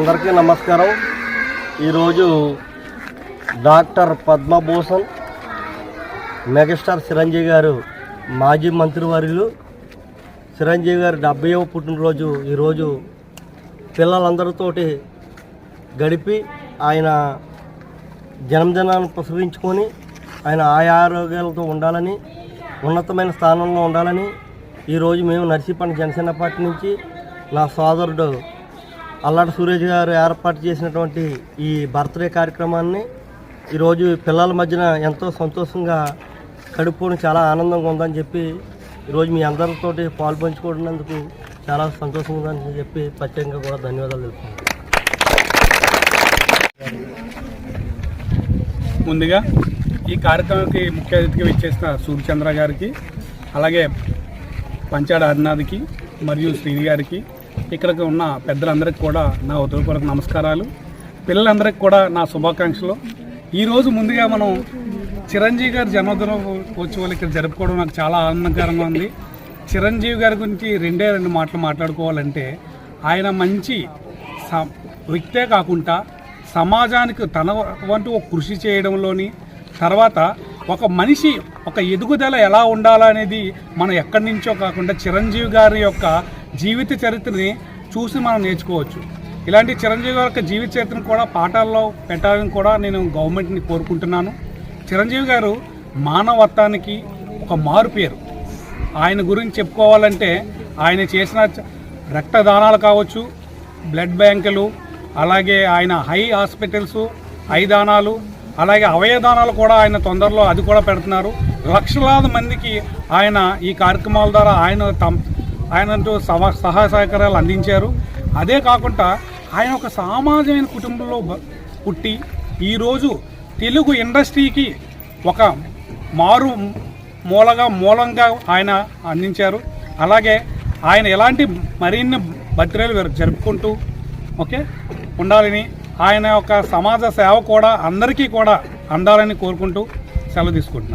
అందరికీ నమస్కారం. ఈరోజు డాక్టర్ పద్మభూషణ్ మెగాస్టార్ చిరంజీవి గారు మాజీ మంత్రివర్యులు చిరంజీవి గారు 70వ పుట్టినరోజు ఈరోజు పిల్లలందరితోటి గడిపి ఆయన జన్మదినాన్ని పురస్కరించుకొని ఆయన ఆరోగ్యాలతో ఉండాలని, ఉన్నతమైన స్థానంలో ఉండాలని ఈరోజు మేము నర్సీపట్నం జనసేన పార్టీ నుంచి నా సోదరుడు అల్లాడి సురేష్ గారు ఏర్పాటు చేసినటువంటి ఈ బర్త్డే కార్యక్రమాన్ని ఈరోజు పిల్లల మధ్యన ఎంతో సంతోషంగా గడుపుకొని చాలా ఆనందంగా ఉందని చెప్పి ఈరోజు మీ అందరితోటి పాల్పంచుకున్నందుకు చాలా సంతోషంగా ఉందని చెప్పి ప్రత్యేకంగా కూడా ధన్యవాదాలు తెలుపుతున్నాను. ముందుగా ఈ కార్యక్రమానికి ముఖ్య అతిథిగా ఇచ్చేసిన సూర్యచంద్ర గారికి, అలాగే పంచాడ హరినాథ్కి మరియు శ్రీని గారికి, ఇక్కడికి ఉన్న పెద్దలందరికీ కూడా నా ఉదయపూర్వక నమస్కారాలు. పిల్లలందరికీ కూడా నా శుభాకాంక్షలు. ఈరోజు ముందుగా మనం చిరంజీవి గారి జన్మదినోత్సవాలు ఇక్కడ జరుపుకోవడం నాకు చాలా ఆనందకరంగా ఉంది. చిరంజీవి గారి గురించి రెండు మాటలు మాట్లాడుకోవాలంటే, ఆయన మంచి వ్యక్తే కాకుండా సమాజానికి తన వంటూ ఒక కృషి చేయడంలోని, తర్వాత ఒక మనిషి ఒక ఎదుగుదల ఎలా ఉండాలనేది మనం ఎక్కడి నుంచో కాకుండా చిరంజీవి గారి యొక్క జీవిత చరిత్రని చూసి మనం నేర్చుకోవచ్చు. ఇలాంటి చిరంజీవి గారి యొక్క జీవిత చరిత్రను కూడా పాఠాల్లో పెట్టాలని కూడా నేను గవర్నమెంట్ని కోరుకుంటున్నాను. చిరంజీవి గారు మానవత్వానికి ఒక మారు పేరు. ఆయన గురించి చెప్పుకోవాలంటే ఆయన చేసిన రక్తదానాలు కావచ్చు, బ్లడ్ బ్యాంకులు, అలాగే ఆయన హై హాస్పిటల్స్, ఐ దానాలు, అలాగే అవయదానాలు కూడా ఆయన తొందరలో అది కూడా పెడుతున్నారు. లక్షలాది మందికి ఆయన ఈ కార్యక్రమాల ద్వారా ఆయనంటూ సహాయ సహకారాలు అందించారు. అదే కాకుండా ఆయన ఒక సామాజికమైన కుటుంబంలో పుట్టి ఈరోజు తెలుగు ఇండస్ట్రీకి ఒక మూలంగా ఆయన అందించారు. అలాగే ఆయన ఎలాంటి మరిన్ని బర్త్డేలు జరుపుకుంటూ ఉండాలని, ఆయన యొక్క సమాజ సేవ కూడా అందరికీ కూడా అందాలని కోరుకుంటూ సెలవు తీసుకుంటున్నాను.